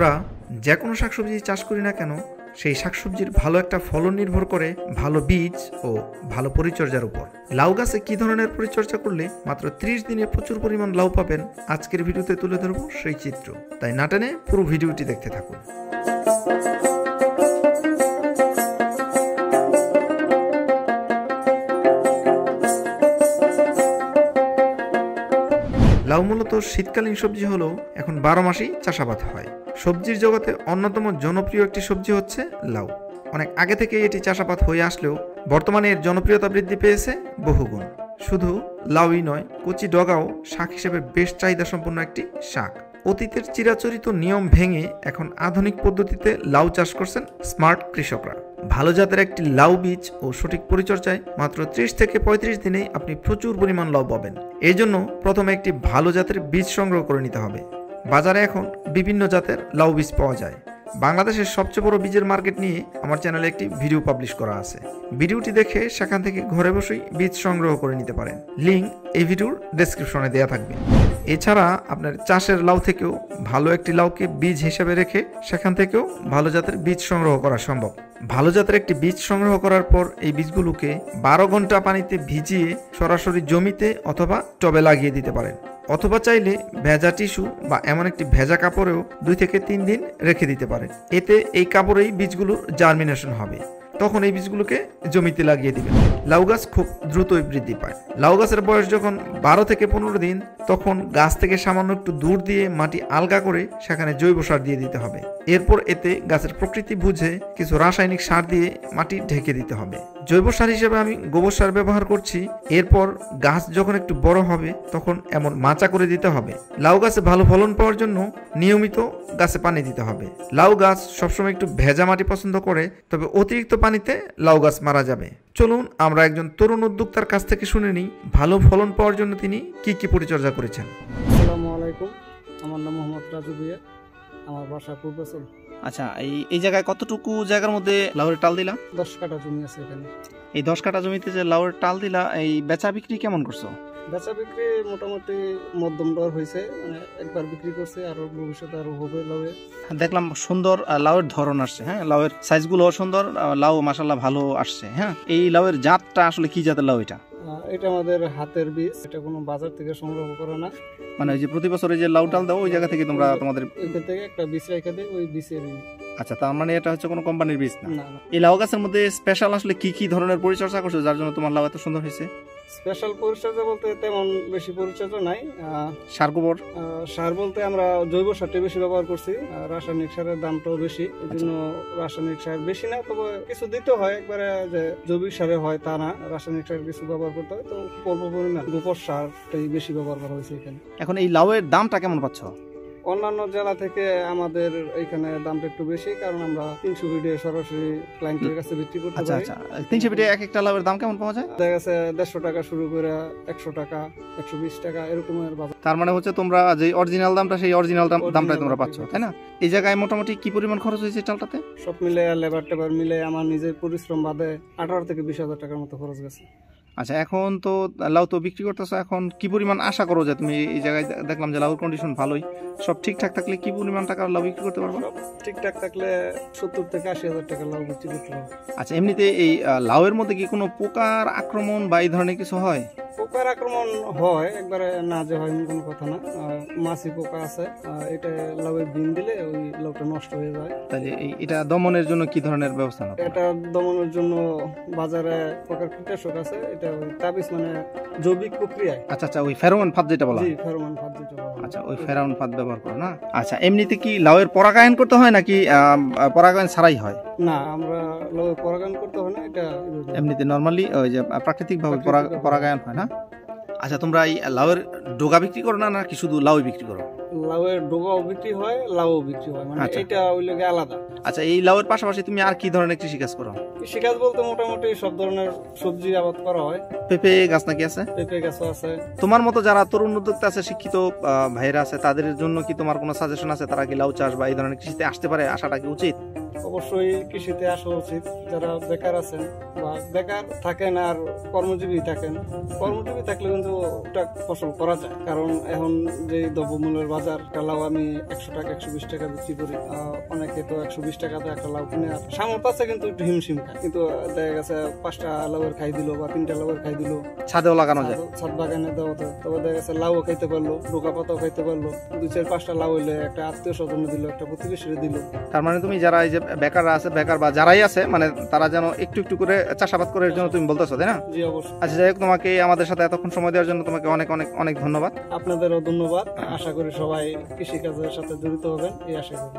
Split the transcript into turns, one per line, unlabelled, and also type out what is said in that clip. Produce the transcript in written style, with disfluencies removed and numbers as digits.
আমরা যে কোনো শাকসবজি চাষ করি না কেন সেই শাকসবজির ভালো একটা ফলন নির্ভর করে ভালো বীজ ও ভালো পরিচর্যার উপর। লাউ গাছে কি ধরনের পরিচর্যা করলে মাত্র 30 দিনে প্রচুর পরিমাণ লাউ পাবেন, আজকের ভিডিওতে তুলে ধরবো সেই চিত্র। তাই না টেনে পুরো ভিডিওটি দেখতে থাকুন। লাউ মূলত শীতকালীন সবজি হলেও এখন 12 মাসেই চাষাবাদ হয়। সবজির জগতে অন্যতম জনপ্রিয় একটি সবজি হচ্ছে লাউ। অনেক আগে থেকে এটি চাষাবাদ হয়ে আসলেও বর্তমানে এর জনপ্রিয়তা বৃদ্ধি পেয়েছে বহুগুণ। শুধু লাউই নয়, কচি ডগাও শাক হিসেবে বেশ চাহিদা সম্পন্ন একটি শাক। অতীতের চিরাচরিত নিয়ম ভেঙে এখন আধুনিক পদ্ধতিতে লাউ চাষ করছেন স্মার্ট কৃষকরা। ভালো জাতের একটি লাউ বীজ ও সঠিক পরিচর্যায় মাত্র 30 থেকে 35 দিনেই আপনি প্রচুর পরিমাণ লাউ পাবেন। এই জন্য প্রথমে একটি ভালো জাতের বীজ সংগ্রহ করে নিতে হবে। বাজারে এখন বিভিন্ন জাতের লাউ বীজ পাওয়া যায়। বাংলাদেশের সবচেয়ে বড় বীজের মার্কেট নিয়ে আমার চ্যানেলে একটি ভিডিও পাবলিশ করা আছে। ভিডিওটি দেখে সেখান থেকে ঘরে বসেই বীজ সংগ্রহ করে নিতে পারেন। লিংক এই ভিডিওর ডেসক্রিপশনে দেওয়া থাকবে। এছাড়া আপনার চাষের লাউ থেকেও ভালো একটি লাউকে বীজ হিসেবে রেখে সেখান থেকেও ভালো জাতের বীজ সংগ্রহ করা সম্ভব। ভালো জাতের একটি বীজ সংগ্রহ করার পর এই বীজগুলোকে 12 ঘন্টা পানিতে ভিজিয়ে সরাসরি জমিতে অথবা টবে লাগিয়ে দিতে পারেন, অথবা চাইলে ভেজা টিস্যু বা এমন একটি ভেজা কাপড়েও 2 থেকে 3 দিন রেখে দিতে পারেন। এতে এই কাপড়েই বীজগুলোর জার্মিনেশন হবে, তখন এই বীজগুলোকে জমিতে লাগিয়ে দিবেন। লাউ গাছ খুব দ্রুতই বৃদ্ধি পায়। লাউ গাছের বয়স যখন 12 থেকে 15 দিন, তখন গাছ থেকে সামান্য একটু দূর দিয়ে মাটি আলগা করে সেখানে জৈব সার দিয়ে দিতে হবে। এরপর এতে গাছের প্রকৃতি বুঝে কিছু রাসায়নিক সার দিয়ে মাটি ঢেকে দিতে হবে। জৈব সার হিসেবে আমি গোবর সার ব্যবহার করছি। এরপর গাছ যখন একটু বড় হবে তখন এমন মাচা করে দিতে হবে। লাউ গাছে ভালো ফলন পাওয়ার জন্য নিয়মিত গাছে পানি দিতে হবে। লাউ গাছ সবসময় একটু ভেজা মাটি পছন্দ করে, তবে অতিরিক্ত পানিতে লাউ গাছ মারা যাবে। চলুন আমরা একজন তরুণ উদ্যোক্তার কাছ থেকে শুনে নিই ভালো ফলন পাওয়ার জন্য তিনি কি কি পরিচর্যা করেছেন।
আসসালামু আলাইকুম, আমার নাম মোহাম্মদ রাজু ভুইয়া, আমার বাসা পূর্বাচল।
আচ্ছা, এই জায়গায় কতটুকু জায়গার মধ্যে লাউয়ের টাল দিলা?
10 কাঠা জমি আছে এখানে।
এই 10 কাঠা জমিতে যে লাউয়ের টাল দিলা, এই বেচা বিক্রি কেমন করছো?
বেচা বিক্রি মোটামুটি মধ্যম দর হয়েছে, মানে একবার বিক্রি করছে, আরো ভবিষ্যতে আরো হবে লাউয়ের।
দেখলাম সুন্দর লাউয়ের ধরন আসছে, হ্যাঁ, লাউয়ের সাইজগুলো সুন্দর, লাউ মাশাআল্লাহ ভালো আসছে। হ্যাঁ, এই লাউয়ের জাতটা আসলে কি জাতের লাউ এটা?
এটা আমাদের হাতের বীজ, এটা কোনো বাজার থেকে সংগ্রহ করে না।
মানে ওই যে প্রতি বছরে যে লাউ টাল দাও ওই জায়গা থেকে তোমরা তোমাদের
ওইখান থেকে একটা বীজ রেখে দেয়, ওই বীজের।
আচ্ছা, তার মানে এটা হচ্ছে কোনো কোম্পানির বীজ না?
না।
এই লাউ গাছের মধ্যে স্পেশাল আসলে কি কি ধরনের পরিচর্যা করছো যার জন্য তোমার লাউ এত সুন্দর হয়েছে?
স্পেশাল পরিচর্যা বলতে তেমন বেশি পরিচর্যা নাই।
সার গোবর
সার বলতে আমরা জৈব সারটা বেশি ব্যবহার করছি। রাসায়নিক সারের দামটাও বেশি, এই জন্য রাসায়নিক সার বেশি না, তবে কিছু দিতে হয়। একবারে যে জৈবিক সারে হয় তা না, রাসায়নিক সার কিছু ব্যবহার করতে হয়, তো অল্প পরিমাণ গোবর সারটাই বেশি ব্যবহার করা হয়েছে এখানে।
এখন এই লাউয়ের দামটা কেমন পাচ্ছ?
অন্যান্য জেলা থেকে আমাদের এখানে দামটা একটু বেশি, কারণ আমরা 300 ফিটে সরাসরি ক্লায়েন্টের কাছে বিক্রি করতে পারি।
আচ্ছা, 300 ফিটে এক একটা লাউয়ের দাম কেমন পাওয়া যায়?
দেখা গেছে 150 টাকা শুরু করে 100 টাকা, 120 টাকা এরকমের বাজার।
তার মানে হচ্ছে তোমরা যে অরিজিনাল দামটা সেই অরিজিনাল দামটাই তোমরা পাচ্ছ, তাই না? এই জায়গায় মোটামুটি কি পরিমাণ খরচ হয়েছে চালটাতে?
সব মিলে লেবার টেবার মিলে আমার নিজের পরিশ্রম বাদে 18 থেকে 20,000 টাকার মতো খরচ গেছে।
আচ্ছা, এখন তো লাউ তো বিক্রি করতেছো, এখন কি পরিমাণ আশা করো যে তুমি এই জায়গায় দেখলাম যে লাউর কন্ডিশন ভালোই, সব ঠিকঠাক থাকলে কি পরিমাণ টাকা লাউ বিক্রি করতে পারবো?
ঠিকঠাক থাকলে 70 থেকে 80,000 টাকা লাউ বিক্রি করতে পারবো।
আচ্ছা, এমনিতে এই লাউয়ের মধ্যে কি কোনো পোকার আক্রমণ বা এই ধরনের কিছু হয়?
পোকার আক্রমণ হয়, একবারে না যে হয় এমন কোনো কথা না। মাছি পোকা আছে, এটা লাউয়ের বিন দিলে ওই লাউটা নষ্ট হয়ে যায়।
তাহলে এটা দমনের জন্য কি ধরনের ব্যবস্থা নাও?
এটা দমনের জন্য বাজারে পোকার কীটনাশক আছে, এটা ওই তাবিজ, মানে জৈবিক প্রক্রিয়ায়।
আচ্ছা, ওই ফেরোমন ফাঁদ যেটা বলা হয়?
জি, ফেরোমন ফাঁদ যেটা বলা হয়।
আচ্ছা, ওই ফেরোমন ফাঁদ ব্যবহার করো না? আচ্ছা, এমনিতে কি লাউয়ের পরাগায়ন করতে হয় নাকি পরাগায়ন ছাড়াই হয়?
না, আমরা লাউয়ের পরাগায়ন করতে হয় না, এটা
এমনিতে নরমালি ওই যে প্রাকৃতিকভাবে পরাগায়ন হয় না? আচ্ছা, তোমরা এই লাউয়ের ডোগা বিক্রি করো না নাকি শুধু লাউ বিক্রি করো?
লাউয়ের ডোগাও বিক্রি হয়, লাউও বিক্রি হয়, মানে এটা ওই লাগে আলাদা।
আচ্ছা, এই লাউয়ের পাশাপাশি তুমি আর কি ধরনের কৃষিকাজ করো?
কৃষিকাজ বলতে মোটামুটি সব ধরনের সবজি আবাদ করা হয়।
পেঁপে গাছ নাকি আছে?
পেঁপে গাছও আছে।
তোমার মতো যারা তরুণ উদ্যোক্তা আছে, শিক্ষিত ভাইরা আছে, তাদের জন্য কি তোমার কোনো সাজেশন আছে? তারা কি লাউ চাষ বা এই ধরনের কৃষিতে আসতে পারে? আসাটা কি উচিত?
অবশ্যই কৃষিতে আসা উচিত। যারা বেকার আছেন বা বেকার থাকেন আর কর্মজীবী থাকেন, কর্মজীবী থাকলে কিন্তু টুকটাক ফসল করা যায়। কারণ এখন যে দ্রব্যমূল্যের বাজার, একটা লাউ আমি 100 টাকা 120 টাকা বিক্রি করি, অনেকে তো 120 টাকাতে একটা লাউ কিনে আর সামর্থ্য আছে কিন্তু একটু হিমশিম খায়। কিন্তু দেখা গেছে 5টা লাউয়ের খাই দিল বা 3টা লাউয়ের খাই দিল,
ছাদেও লাগানো যায়।
ছাদ বাগানে দেওয়াতে, তবে দেখা গেছে লাউও খাইতে পারলো, ডোকা পাতাও খাইতে পারলো, 2-4-5টা লাউ হইলে একটা আত্মীয় স্বজনে দিল, একটা প্রতিবেশীরে দিল।
তার মানে তুমি যারা এই যে বেকাররা আছে, বেকার বা যারাই আছে, মানে তারা যেন একটু একটু করে চাষাবাদ করে এর জন্য তুমি বলতেছো, তাই না?
জি অবশ্যই।
আচ্ছা, যাই হোক, তোমাকে আমাদের সাথে এতক্ষণ সময় দেওয়ার জন্য তোমাকে অনেক অনেক অনেক ধন্যবাদ।
আপনাদেরও ধন্যবাদ। আশা করি সবাই কৃষিকাজের সাথে জড়িত হবেন, এই আশা করি।